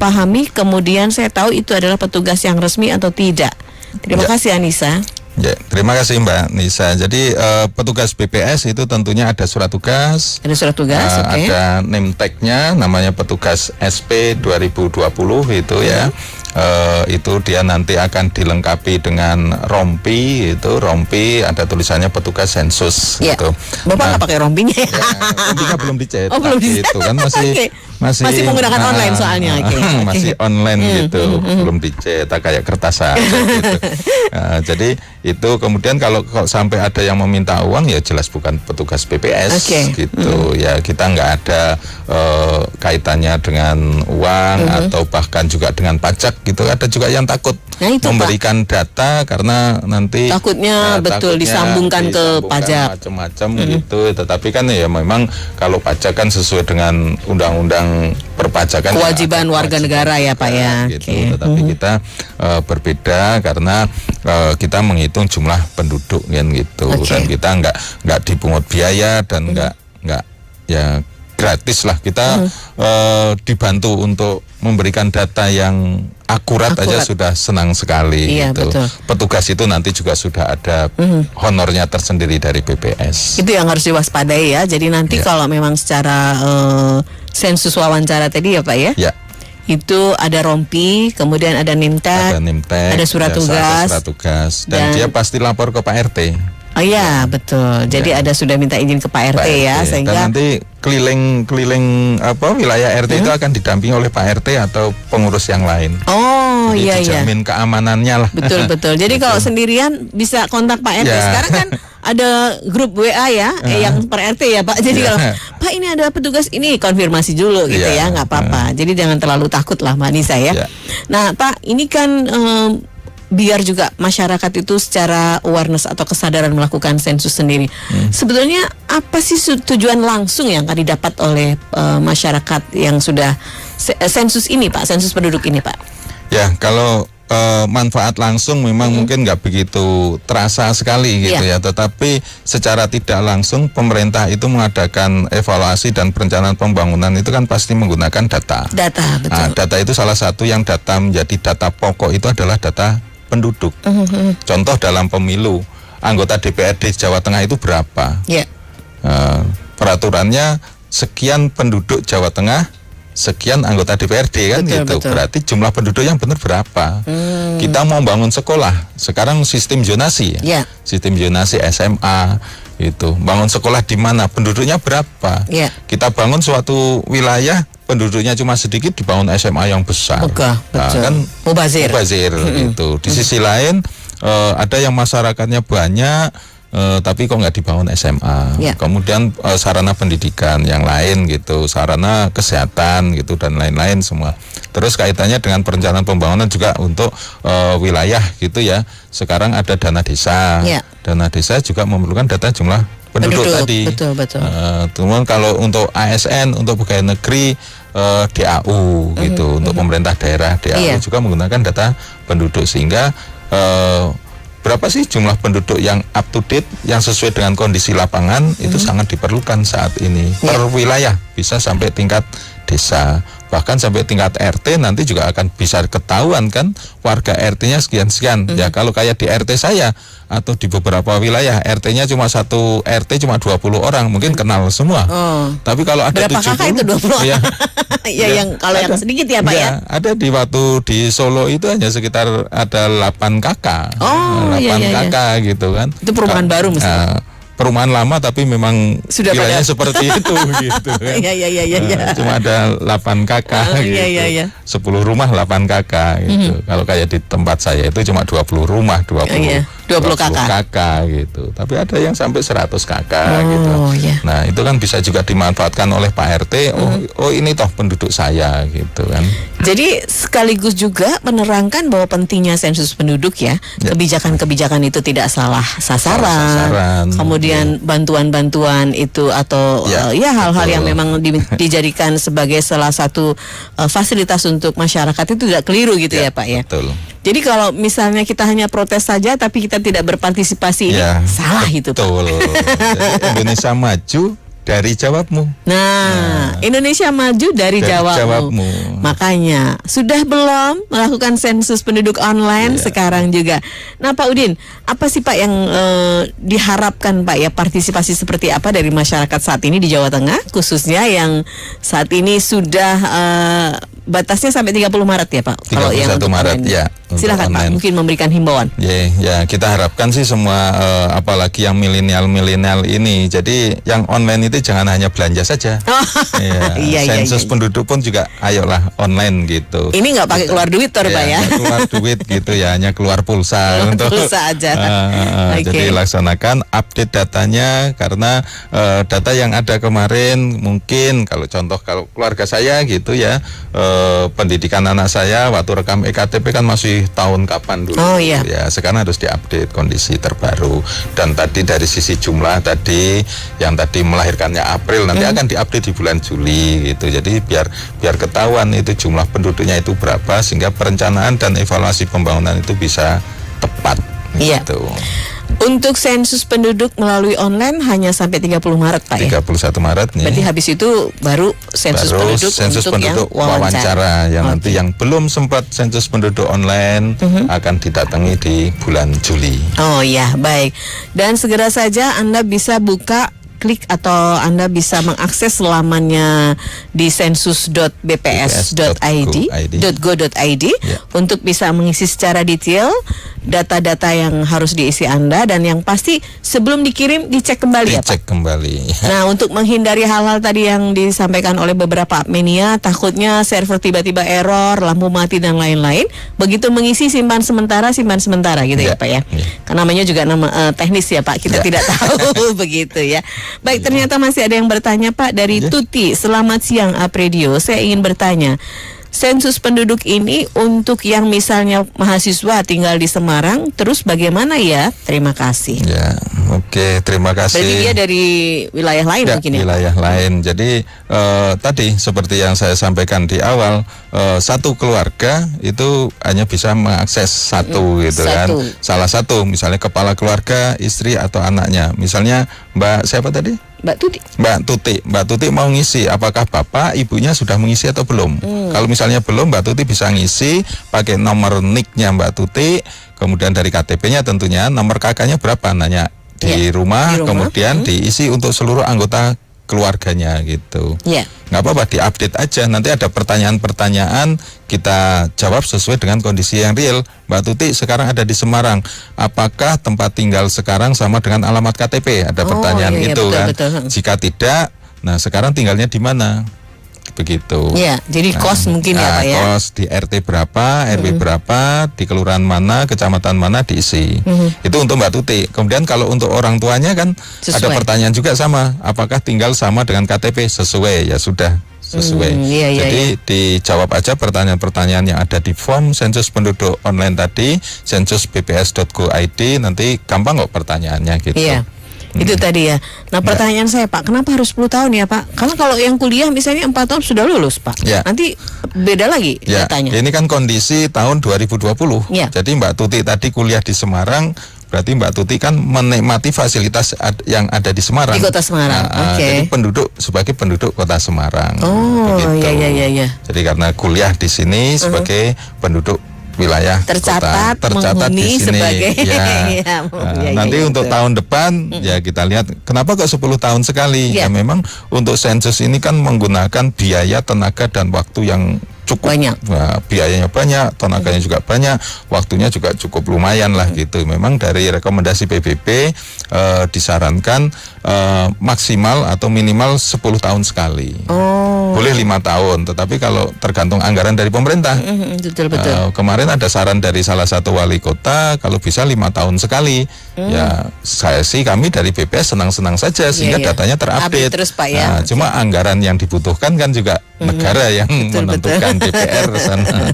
pahami kemudian saya tahu itu adalah petugas yang resmi atau tidak? Terima kasih Anissa. Ya, terima kasih Mbak Nisa. Jadi petugas BPS itu tentunya ada surat tugas. Ada surat tugas, ada name tag-nya, namanya petugas SP 2020 itu ya. Itu dia nanti akan dilengkapi dengan rompi, itu rompi ada tulisannya petugas sensus gitu. Bapak nggak pakai rompinya ya? Rompinya belum dicetak. Belum dicetak. Itu kan masih menggunakan online soalnya. Masih online gitu, belum dicetak kayak kertas aja gitu. Jadi itu kemudian kalau sampai ada yang meminta uang, ya jelas bukan petugas BPS gitu. Ya kita nggak ada kaitannya dengan uang atau bahkan juga dengan pajak gitu. Ada juga yang takut memberikan data karena nanti takutnya disambungkan ke pajak macam-macam gitu. Tetapi kan ya memang kalau pajak kan sesuai dengan undang-undang perpajakan, kewajiban warga negara ya Pak ya gitu. Tetapi kita berbeda karena kita menghitung jumlah penduduk kan gitu. Dan kita nggak dipungut biaya dan nggak ya gratis lah kita dibantu untuk memberikan data yang akurat aja sudah senang sekali gitu. Petugas itu nanti juga sudah ada honornya tersendiri dari BPS. Itu yang harus diwaspadai ya. Jadi nanti kalau memang secara sensus wawancara tadi ya Pak ya. Itu ada rompi, kemudian ada name tag, ada surat tugas, dan dia pasti lapor ke Pak RT. Oh iya, betul. Jadi ada sudah minta izin ke Pak RT ya, sehingga dan nanti keliling wilayah RT itu akan didampingi oleh Pak RT atau pengurus yang lain. Oh jadi iya. Dijamin keamanannya lah. Betul. Jadi kalau sendirian bisa kontak Pak RT. Sekarang kan ada grup WA ya, yang per RT ya Pak. Jadi kalau Pak ini ada petugas ini, konfirmasi dulu gitu ya, nggak apa-apa. Jadi jangan terlalu takut lah Mbak Nisa ya. Nah Pak, ini kan biar juga masyarakat itu secara awareness atau kesadaran melakukan sensus sendiri. Sebetulnya apa sih tujuan langsung yang akan didapat oleh masyarakat yang sudah sensus ini Pak, sensus penduduk ini Pak? Ya, kalau manfaat langsung memang mungkin nggak begitu terasa sekali gitu ya. Tetapi secara tidak langsung pemerintah itu mengadakan evaluasi dan perencanaan pembangunan itu kan pasti menggunakan data. Data, betul. Nah, data itu salah satu yang data menjadi data pokok itu adalah data penduduk. Contoh dalam pemilu, anggota DPRD Jawa Tengah itu berapa? Peraturannya sekian penduduk Jawa Tengah, sekian anggota DPRD kan, betul. Berarti jumlah penduduk yang benar berapa? Kita mau bangun sekolah, sekarang sistem zonasi sistem zonasi SMA itu, bangun sekolah di mana, penduduknya berapa? Kita bangun suatu wilayah, penduduknya cuma sedikit, dibangun SMA yang besar. Kan mubazir gitu. Di sisi lain ada yang masyarakatnya banyak, tapi kok nggak dibangun SMA. Kemudian sarana pendidikan yang lain gitu, sarana kesehatan gitu dan lain-lain semua. Terus kaitannya dengan perencanaan pembangunan juga untuk wilayah gitu ya. Sekarang ada dana desa. Dana desa juga memerlukan data jumlah penduduk tadi. Betul. Cuman kalau untuk ASN, untuk pegawai negeri, DAU gitu, untuk pemerintah daerah DAU juga menggunakan data penduduk, sehingga berapa sih jumlah penduduk yang up to date, yang sesuai dengan kondisi lapangan itu sangat diperlukan saat ini. Per wilayah bisa sampai tingkat desa, bahkan sampai tingkat RT nanti juga akan bisa ketahuan kan warga RT-nya sekian-sekian. Ya kalau kayak di RT saya atau di beberapa wilayah RT-nya cuma satu RT cuma 20 orang, mungkin kenal semua. Tapi kalau ada berapa 70 kakak itu 20 orang? Yang kalau yang sedikit ya Pak ya? Ada di waktu di Solo itu hanya sekitar ada 8 kakak. 8 kakak gitu kan. Itu perumahan baru mesti. Perumahan lama tapi memang sudah wilayahnya seperti itu gitu kan. Cuma ada 8 kakak gitu. 10 rumah 8 kakak gitu. Kalau kayak di tempat saya itu cuma 20 rumah, 20 kakak gitu. Tapi ada yang sampai 100 kakak gitu. Nah, itu kan bisa juga dimanfaatkan oleh Pak RT. Oh ini toh penduduk saya gitu kan. Jadi sekaligus juga menerangkan bahwa pentingnya sensus penduduk ya. Kebijakan-kebijakan itu tidak salah sasaran. Kemudian bantuan-bantuan itu atau hal-hal yang memang dijadikan sebagai salah satu fasilitas untuk masyarakat itu tidak keliru gitu ya Pak ya. Betul. Jadi kalau misalnya kita hanya protes saja tapi kita tidak berpartisipasi, ini salah itu Pak. Betul. Indonesia maju dari jawabmu. Nah, Indonesia maju dari jawabmu. Makanya sudah belum melakukan sensus penduduk online sekarang juga. Nah, Pak Udin, apa sih Pak yang diharapkan Pak ya, partisipasi seperti apa dari masyarakat saat ini di Jawa Tengah, khususnya yang saat ini sudah batasnya sampai 30 Maret ya Pak? 31 yang Maret ya. Silakan Pak, mungkin memberikan himbauan. Ya, kita harapkan sih semua apalagi yang milenial ini. Jadi yang online itu jangan hanya belanja saja. Sensus penduduk pun juga ayolah online gitu. Ini nggak pakai keluar duit Pak ya? Keluar duit gitu ya, hanya keluar pulsa untuk pulsa aja. Jadi laksanakan update datanya, karena data yang ada kemarin mungkin kalau keluarga saya gitu ya, pendidikan anak saya waktu rekam EKTP kan masih tahun kapan dulu. Ya, sekarang harus diupdate kondisi terbaru. Dan tadi dari sisi jumlah tadi yang tadi melahirkannya April, nanti akan diupdate di bulan Juli gitu. Jadi biar ketahuan itu jumlah penduduknya itu berapa, sehingga perencanaan dan evaluasi pembangunan itu bisa tepat gitu. Untuk sensus penduduk melalui online hanya sampai 30 Maret Pak ya? 31 Maret nih. Berarti habis itu baru sensus penduduk untuk wawancara. Yang nanti yang belum sempat sensus penduduk online akan didatangi di bulan Juli. Oh ya, baik. Dan segera saja Anda bisa buka klik atau Anda bisa mengakses lamannya di sensus.bps.go.id untuk bisa mengisi secara detail data-data yang harus diisi Anda, dan yang pasti sebelum dikirim dicek kembali ya Pak? Dicek kembali. Nah, untuk menghindari hal-hal tadi yang disampaikan oleh beberapa adminnya, takutnya server tiba-tiba error, lampu mati dan lain-lain, begitu mengisi simpan sementara gitu ya Pak ya. Karena namanya juga nama teknis ya Pak, kita tidak tahu begitu ya. Baik, ternyata masih ada yang bertanya Pak dari Tuti. Selamat siang Apredio, saya ingin bertanya. Sensus penduduk ini untuk yang misalnya mahasiswa tinggal di Semarang, terus bagaimana ya? Terima kasih. Ya, oke, terima kasih. Berarti dia dari wilayah lain mungkin ya? Wilayah lain. Jadi tadi seperti yang saya sampaikan di awal, satu keluarga itu hanya bisa mengakses satu gitu kan. Salah satu, misalnya kepala keluarga, istri atau anaknya. Misalnya Mbak siapa tadi? Mbak Tuti. Mbak Tuti mau ngisi, apakah bapak ibunya sudah mengisi atau belum? Kalau misalnya belum, Mbak Tuti bisa ngisi pakai nomor NIK-nya Mbak Tuti, kemudian dari KTP-nya tentunya, nomor kakaknya berapa, nanya di rumah, kemudian diisi untuk seluruh anggota keluarganya gitu. Nggak apa-apa, diupdate aja. Nanti ada pertanyaan-pertanyaan, kita jawab sesuai dengan kondisi yang real. Mbak Tuti sekarang ada di Semarang, apakah tempat tinggal sekarang sama dengan alamat KTP? Ada pertanyaan itu betul, kan. Betul. Jika tidak, nah sekarang tinggalnya di mana? Begitu. Ya, jadi kos mungkin ya Pak ya. Kos di RT berapa, RW berapa, di kelurahan mana, kecamatan mana diisi. Itu untuk Mbak Tuti. Kemudian kalau untuk orang tuanya kan ada pertanyaan juga sama, apakah tinggal sama dengan KTP? Sesuai, ya sudah sesuai. Jadi dijawab aja pertanyaan-pertanyaan yang ada di form sensus penduduk online tadi, sensusbps.go.id, nanti gampang kok pertanyaannya gitu. Itu tadi ya. Nah, pertanyaan saya Pak, kenapa harus 10 tahun ya Pak? Karena kalau yang kuliah misalnya 4 tahun sudah lulus Pak, nanti beda lagi datanya. Ini kan kondisi tahun 2020. Jadi Mbak Tuti tadi kuliah di Semarang, berarti Mbak Tuti kan menikmati fasilitas yang ada di Semarang. Di kota Semarang. Jadi sebagai penduduk kota Semarang. Iya. Jadi karena kuliah di sini sebagai penduduk wilayah tercatat di sini sebagai nanti untuk tahun depan ya kita lihat kenapa kok 10 tahun sekali. Ya memang untuk sensus ini kan menggunakan biaya, tenaga dan waktu yang cukup banyak. Nah, biayanya banyak, tenaganya juga banyak, waktunya juga cukup lumayan lah gitu. Memang dari rekomendasi PBB disarankan maksimal atau minimal 10 tahun sekali. Boleh 5 tahun, tetapi kalau tergantung anggaran dari pemerintah. Betul. Kemarin ada saran dari salah satu wali kota kalau bisa 5 tahun sekali. Ya kami dari BPS senang-senang saja sehingga datanya terupdate. Terus Pak ya. Nah, cuma anggaran yang dibutuhkan kan juga negara yang menentukan DPR sana.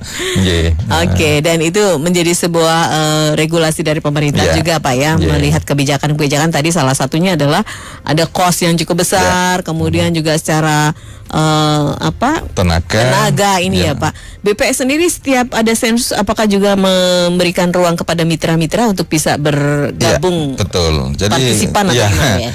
Oke, dan itu menjadi sebuah regulasi dari pemerintah juga Pak ya, melihat kebijakan-kebijakan tadi salah satunya adalah ada cost yang cukup besar, kemudian juga secara tenaga ini ya Pak. BPS sendiri setiap ada sensus apakah juga memberikan ruang kepada mitra-mitra untuk bisa bergabung? Betul. Jadi partisipan atau gimana ya?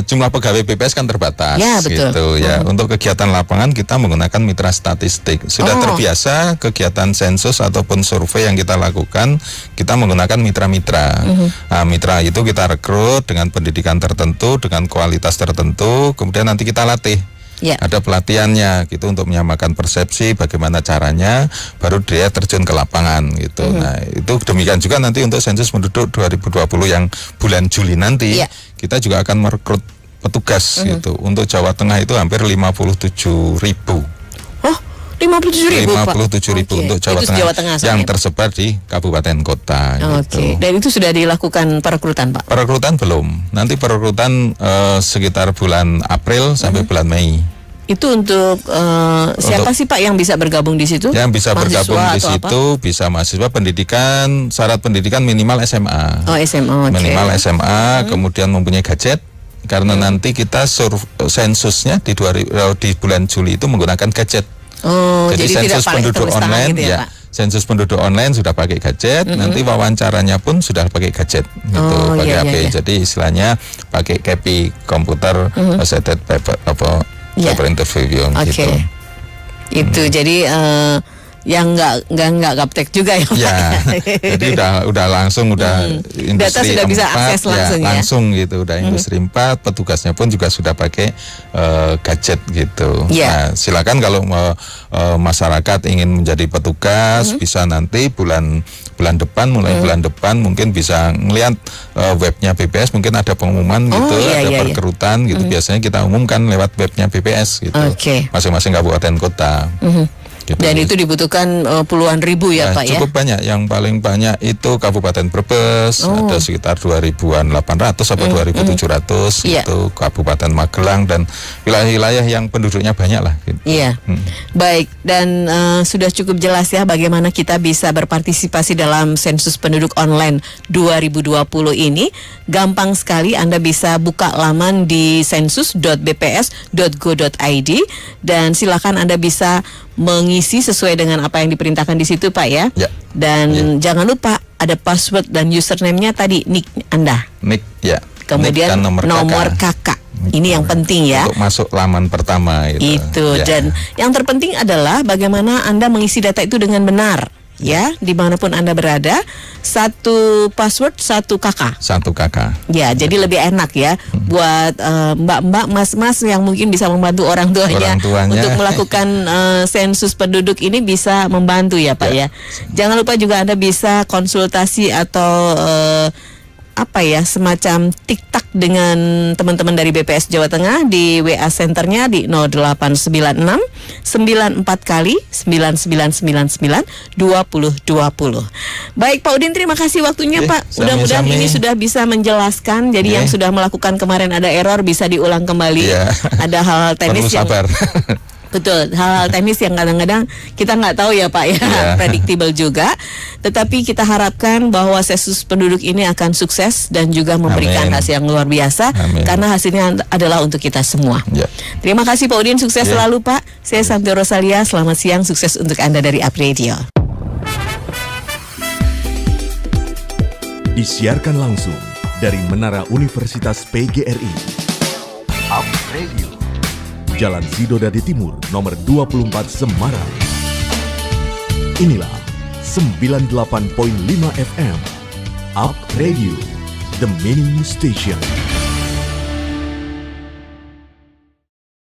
Jumlah pegawai BPS kan terbatas gitu ya. Untuk kegiatan lapangan kita menggunakan mitra statistik. Sudah terbiasa kegiatan sensus ataupun survei yang kita lakukan, kita menggunakan mitra-mitra. Nah, mitra itu kita rekrut dengan pendidikan tertentu, dengan kualitas tertentu, kemudian nanti kita latih. Ada pelatihannya gitu untuk menyamakan persepsi bagaimana caranya, baru dia terjun ke lapangan gitu. Nah, itu demikian juga nanti untuk sensus penduduk 2020 yang bulan Juli nanti kita juga akan merekrut petugas gitu. Untuk Jawa Tengah itu hampir 57.000. 57.000 untuk Jawa Tengah yang tersebar di kabupaten kota. Gitu. Dan itu sudah dilakukan perekrutan Pak? Perekrutan belum. Nanti perekrutan sekitar bulan April sampai bulan Mei. Itu untuk siapa sih Pak yang bisa bergabung di situ? Yang bisa bergabung di situ bisa mahasiswa pendidikan, syarat pendidikan minimal SMA. SMA. Minimal SMA, kemudian mempunyai gadget. Karena nanti kita sensusnya di bulan Juli itu menggunakan gadget. Jadi sensus penduduk online gitu ya, sensus penduduk online sudah pakai gadget, nanti wawancaranya pun sudah pakai gadget gitu, pakai HP. Jadi istilahnya pakai KPI, komputer assisted paper interview gitu. Itu jadi yang nggak gaptek juga ya Pak. Ya, jadi udah langsung industri Data sudah 4, bisa akses langsung ya. Langsung gitu, udah industri 4, petugasnya pun juga sudah pakai gadget gitu. Ya. Nah, silakan kalau masyarakat ingin menjadi petugas bisa nanti bulan depan, mulai bulan depan mungkin bisa ngelihat webnya BPS, mungkin ada pengumuman gitu, ada perekrutan gitu. Biasanya kita umumkan lewat webnya BPS gitu. Masing-masing kabupaten kota. Gitu. Dan itu dibutuhkan puluhan ribu ya Pak ya? Cukup banyak, yang paling banyak itu Kabupaten Brebes, ada sekitar 2.800 atau 2.700 itu Kabupaten Magelang dan wilayah-wilayah yang penduduknya banyak lah gitu. Iya, baik, dan sudah cukup jelas ya bagaimana kita bisa berpartisipasi dalam sensus penduduk online 2020 ini. Gampang sekali, Anda bisa buka laman di sensus.bps.go.id dan silakan Anda bisa mengisi sesuai dengan apa yang diperintahkan di situ Pak ya. Dan jangan lupa ada password dan username-nya tadi, nick Anda. Nick ya. Kemudian nick nomor kakak. Ini yang penting ya. Untuk masuk laman pertama itu. Dan yang terpenting adalah bagaimana Anda mengisi data itu dengan benar. Ya, dimanapun Anda berada, satu password, satu kakak. Satu kakak. Ya, jadi lebih enak ya buat mbak-mbak, mas-mas yang mungkin bisa membantu orang tuanya untuk melakukan sensus penduduk ini, bisa membantu ya Pak ya. Jangan lupa juga Anda bisa konsultasi atau semacam tiktak dengan teman-teman dari BPS Jawa Tengah di WA Centernya di 0896 94 kali 9999 2020. Baik Pak Udin, terima kasih waktunya Pak. Mudah-mudahan ini sudah bisa menjelaskan. Jadi yang sudah melakukan kemarin ada error bisa diulang kembali. Ada hal-hal teknis yang betul, hal-hal teknis yang kadang-kadang kita nggak tahu ya Pak ya, predictable juga. Tetapi kita harapkan bahwa sensus penduduk ini akan sukses dan juga memberikan hasil yang luar biasa. Karena hasilnya adalah untuk kita semua. Terima kasih Pak Udin, sukses selalu Pak. Saya Santi Rosalia, selamat siang, sukses untuk Anda dari Up Radio. Disiarkan langsung dari Menara Universitas PGRI. Up Radio. Jalan Sidodadi Timur, nomor 24 Semarang. Inilah 98.5 FM. Up Radio, The Meaning Station.